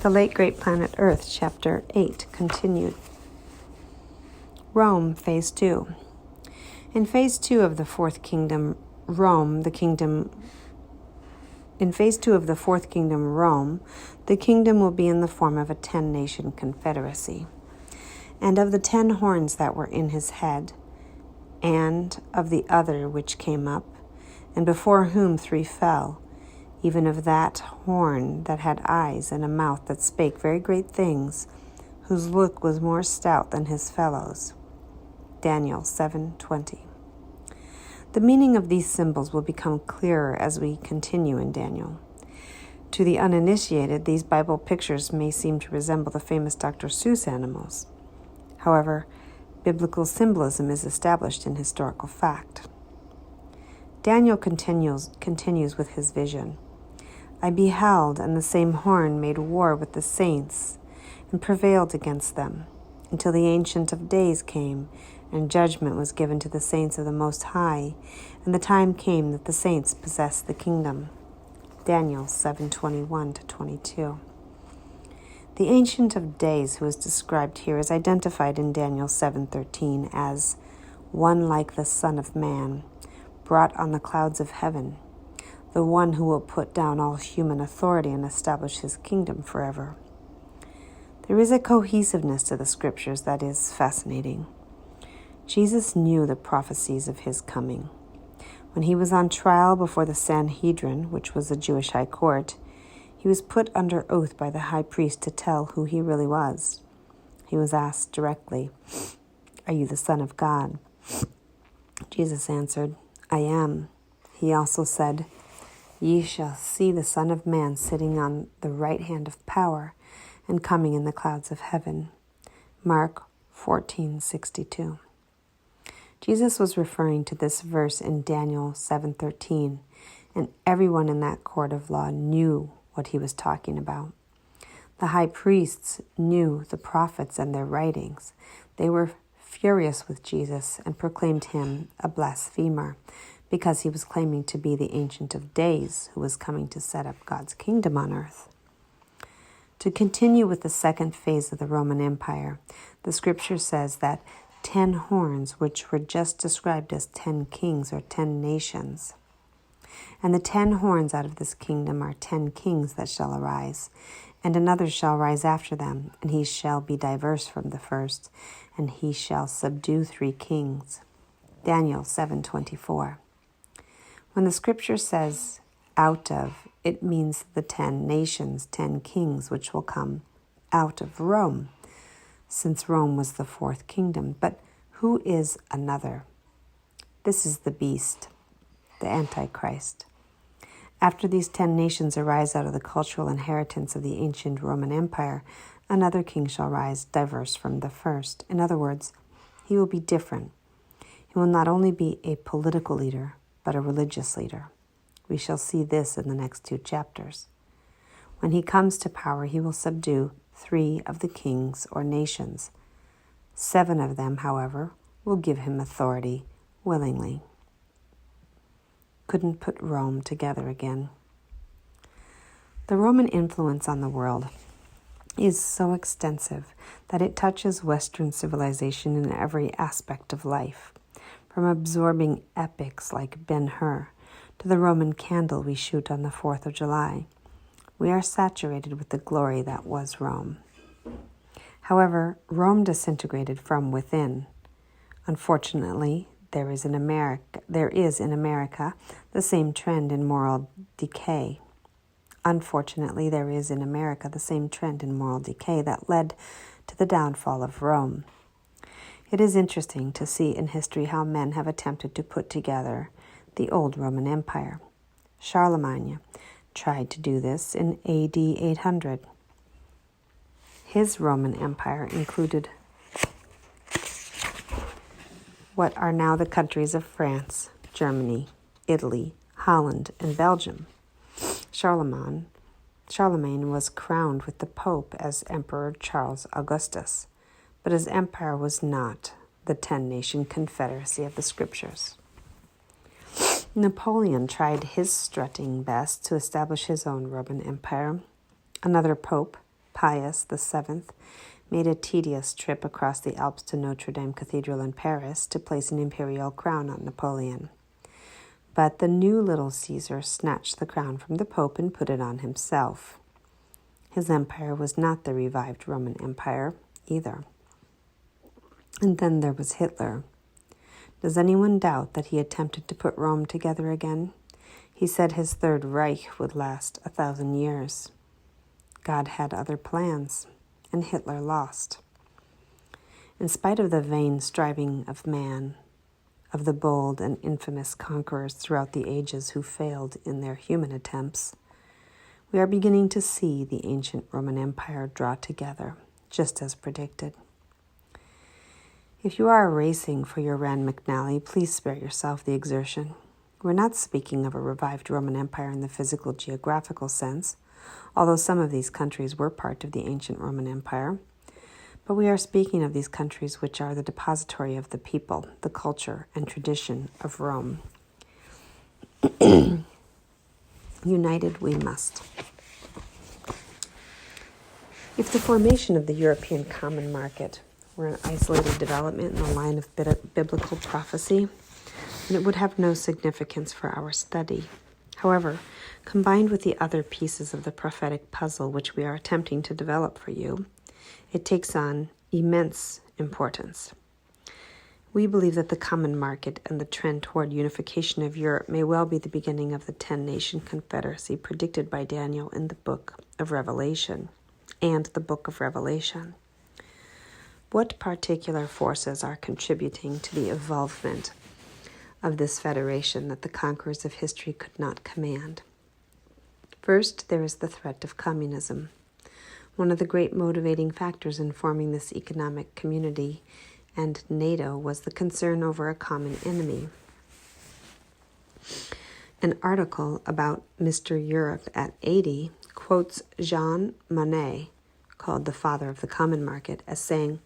The Late Great Planet Earth, Chapter 8, continued. Rome, Phase 2. In Phase 2 of the Fourth Kingdom, Rome, the kingdom will be in the form of a 10-nation confederacy. And of the 10 horns that were in his head, and of the other which came up, and before whom 3 fell, even of that horn that had eyes and a mouth that spake very great things, whose look was more stout than his fellows. Daniel 7:20. The meaning of these symbols will become clearer as we continue in Daniel. To the uninitiated, these Bible pictures may seem to resemble the famous Dr. Seuss animals. However, biblical symbolism is established in historical fact. Daniel continues with his vision. I beheld, and the same horn made war with the saints, and prevailed against them, until the Ancient of Days came, and judgment was given to the saints of the Most High, and the time came that the saints possessed the kingdom. Daniel 7:21-22. The Ancient of Days, who is described here, is identified in Daniel 7:13 as one like the Son of Man, brought on the clouds of heaven, the one who will put down all human authority and establish his kingdom forever. There is a cohesiveness to the scriptures that is fascinating. Jesus knew the prophecies of his coming. When he was on trial before the Sanhedrin, which was the Jewish high court, he was put under oath by the high priest to tell who he really was. He was asked directly, "Are you the Son of God?" Jesus answered, "I am." He also said, "Ye shall see the Son of Man sitting on the right hand of power and coming in the clouds of heaven." Mark 14:62. Jesus was referring to this verse in Daniel 7:13, and everyone in that court of law knew what he was talking about. The high priests knew the prophets and their writings. They were furious with Jesus and proclaimed him a blasphemer because he was claiming to be the Ancient of Days who was coming to set up God's kingdom on earth. To continue with the second phase of the Roman Empire, the scripture says that 10 horns, which were just described as 10 kings or 10 nations. And the 10 horns out of this kingdom are 10 kings that shall arise, and another shall rise after them, and he shall be diverse from the first, and he shall subdue 3 kings. Daniel 7:24. When the scripture says out of, it means the 10 nations, 10 kings, which will come out of Rome, since Rome was the 4th kingdom. But who is another? This is the beast, the Antichrist. After these 10 nations arise out of the cultural inheritance of the ancient Roman Empire, another king shall rise diverse from the first. In other words, he will be different. He will not only be a political leader, but a religious leader. We shall see this in the next 2 chapters. When he comes to power, he will subdue 3 of the kings or nations. 7 of them, however, will give him authority willingly. Couldn't put Rome together again. The Roman influence on the world is so extensive that it touches Western civilization in every aspect of life, from absorbing epics like Ben-Hur to the Roman candle we shoot on the 4th of July. We are saturated with the glory that was Rome. However, Rome disintegrated from within. Unfortunately, there is in America the same trend in moral decay. Unfortunately, there is in America the same trend in moral decay that led to the downfall of Rome. It is interesting to see in history how men have attempted to put together the old Roman Empire. Charlemagne tried to do this in AD 800. His Roman Empire included what are now the countries of France, Germany, Italy, Holland, and Belgium. Charlemagne was crowned with the Pope as Emperor Charles Augustus, but his empire was not the 10-nation confederacy of the scriptures. Napoleon tried his strutting best to establish his own Roman Empire. Another pope, Pius VII made a tedious trip across the Alps to Notre Dame Cathedral in Paris to place an imperial crown on Napoleon. But the new little Caesar snatched the crown from the Pope and put it on himself. His empire was not the revived Roman Empire either. And then there was Hitler. Does anyone doubt that he attempted to put Rome together again? He said his Third Reich would last 1,000 years. God had other plans, and Hitler lost. In spite of the vain striving of man, of the bold and infamous conquerors throughout the ages who failed in their human attempts, we are beginning to see the ancient Roman Empire draw together, just as predicted. If you are racing for your Rand McNally, please spare yourself the exertion. We're not speaking of a revived Roman Empire in the physical geographical sense, although some of these countries were part of the ancient Roman Empire. But we are speaking of these countries which are the depository of the people, the culture, and tradition of Rome. United we must. If the formation of the European common market were an isolated development in the line of biblical prophecy, then it would have no significance for our study. However, combined with the other pieces of the prophetic puzzle which we are attempting to develop for you, it takes on immense importance. We believe that the common market and the trend toward unification of Europe may well be the beginning of the 10-nation confederacy predicted by Daniel in the book of Revelation and the book of Revelation. What particular forces are contributing to the evolvement of this federation that the conquerors of history could not command? First, there is the threat of communism. One of the great motivating factors in forming this economic community and NATO was the concern over a common enemy. An article about Mr. Europe at 80 quotes Jean Monnet, called the father of the common market, as saying,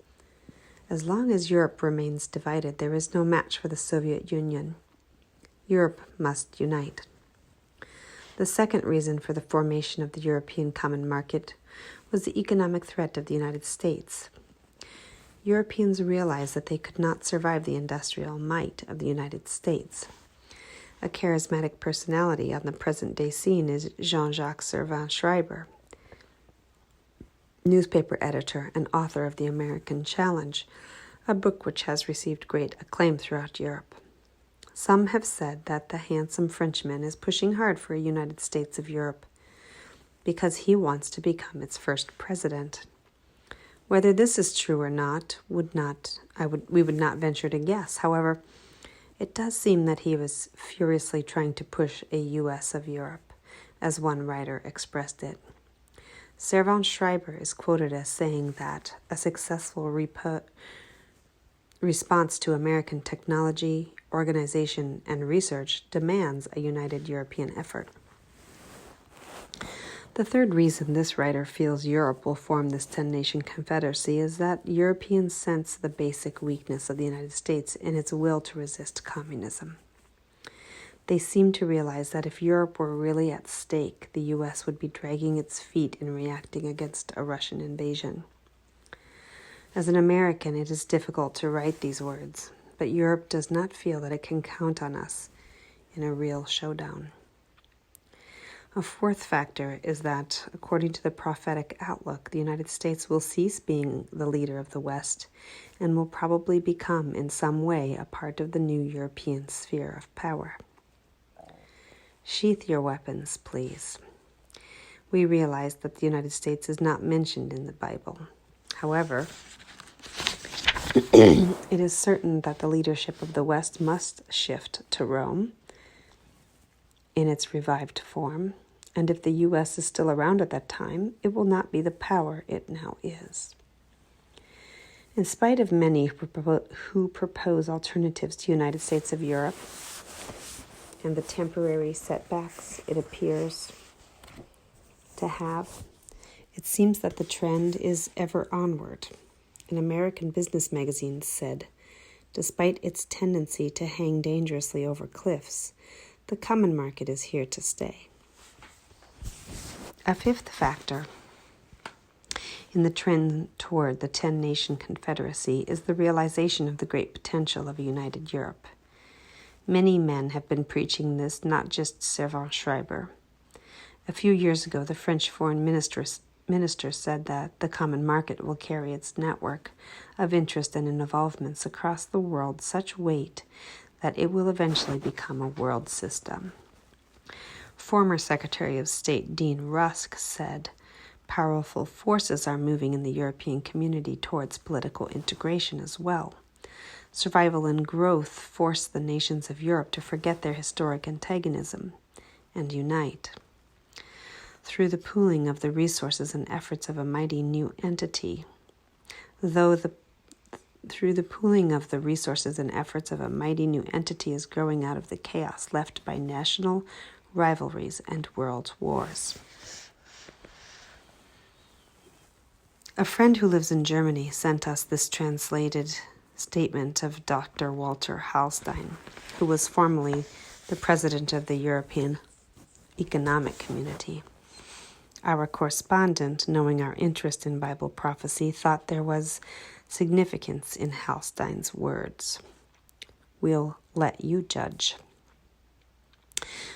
"As long as Europe remains divided, there is no match for the Soviet Union. Europe must unite." The second reason for the formation of the European common market was the economic threat of the United States. Europeans realized that they could not survive the industrial might of the United States. A charismatic personality on the present-day scene is Jean-Jacques Servan-Schreiber, newspaper editor and author of The American Challenge, a book which has received great acclaim throughout Europe. Some have said that the handsome Frenchman is pushing hard for a United States of Europe because he wants to become its first president. Whether this is true or not, we would not venture to guess. However, it does seem that he was furiously trying to push a U.S. of Europe, as one writer expressed it. Servan-Schreiber is quoted as saying that a successful response to American technology, organization, and research demands a united European effort. The third reason this writer feels Europe will form this 10-nation confederacy is that Europeans sense the basic weakness of the United States in its will to resist communism. They seem to realize that if Europe were really at stake, the U.S. would be dragging its feet in reacting against a Russian invasion. As an American, it is difficult to write these words, but Europe does not feel that it can count on us in a real showdown. A fourth factor is that, according to the prophetic outlook, the United States will cease being the leader of the West and will probably become, in some way, a part of the new European sphere of power. Sheath your weapons, please. We realize that the United States is not mentioned in the Bible. However, it is certain that the leadership of the West must shift to Rome in its revived form, and if the U.S. is still around at that time, it will not be the power it now is. In spite of many who propose alternatives to United States of Europe and the temporary setbacks it appears to have, it seems that the trend is ever onward. An American business magazine said, despite its tendency to hang dangerously over cliffs, the common market is here to stay. A fifth factor in the trend toward the 10-nation confederacy is the realization of the great potential of a united Europe. Many men have been preaching this, not just Servan Schreiber. A few years ago, the French foreign minister said that the common market will carry its network of interest and involvements across the world such weight that it will eventually become a world system. Former Secretary of State Dean Rusk said, "Powerful forces are moving in the European community towards political integration as well. Survival and growth force the nations of Europe to forget their historic antagonism and unite. Through the pooling of the resources and efforts of a mighty new entity, through the pooling of the resources and efforts of a mighty new entity is growing out of the chaos left by national rivalries and world wars." A friend who lives in Germany sent us this translated statement of Dr. Walter Hallstein, who was formerly the president of the European Economic Community. Our correspondent, knowing our interest in Bible prophecy, thought there was significance in Hallstein's words. We'll let you judge.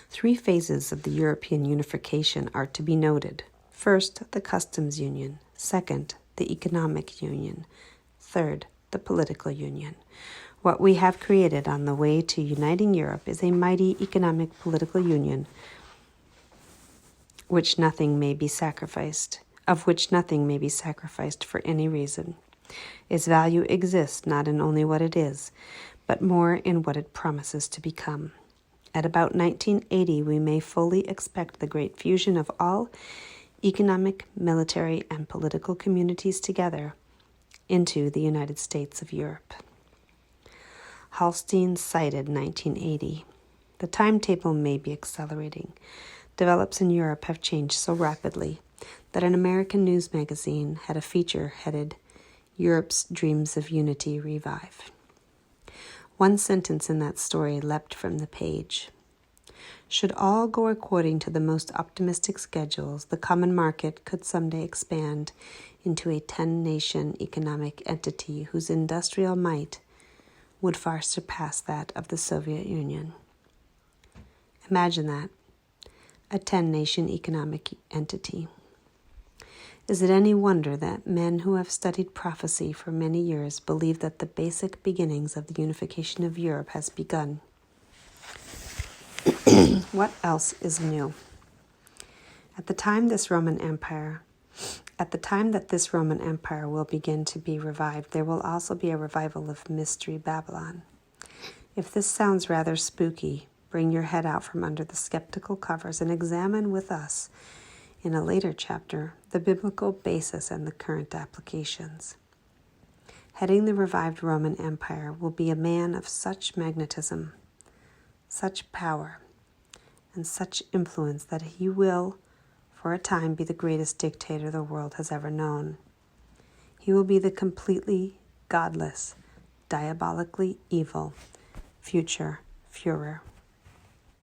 3 phases of the European unification are to be noted. First, the customs union. Second, the economic union. Third, the political union. What we have created on the way to uniting Europe is a mighty economic political union of which nothing may be sacrificed for any reason. Its value exists not in only what it is, but more in what it promises to become. At about 1980, we may fully expect the great fusion of all economic, military, and political communities together into the United States of Europe. Hallstein cited 1980. The timetable may be accelerating. Develops in Europe have changed so rapidly that an American news magazine had a feature headed, "Europe's Dreams of Unity Revive." One sentence in that story leapt from the page. Should all go according to the most optimistic schedules, the common market could someday expand into a 10-nation economic entity whose industrial might would far surpass that of the Soviet Union. Imagine that, a 10-nation economic entity. Is it any wonder that men who have studied prophecy for many years believe that the basic beginnings of the unification of Europe has begun? What else is new? At the time that this Roman Empire will begin to be revived, there will also be a revival of Mystery Babylon. If this sounds rather spooky, bring your head out from under the skeptical covers and examine with us, in a later chapter, the biblical basis and the current applications. Heading the revived Roman Empire will be a man of such magnetism, such power, and such influence that he will, for a time, be the greatest dictator the world has ever known. He will be the completely godless, diabolically evil future Führer.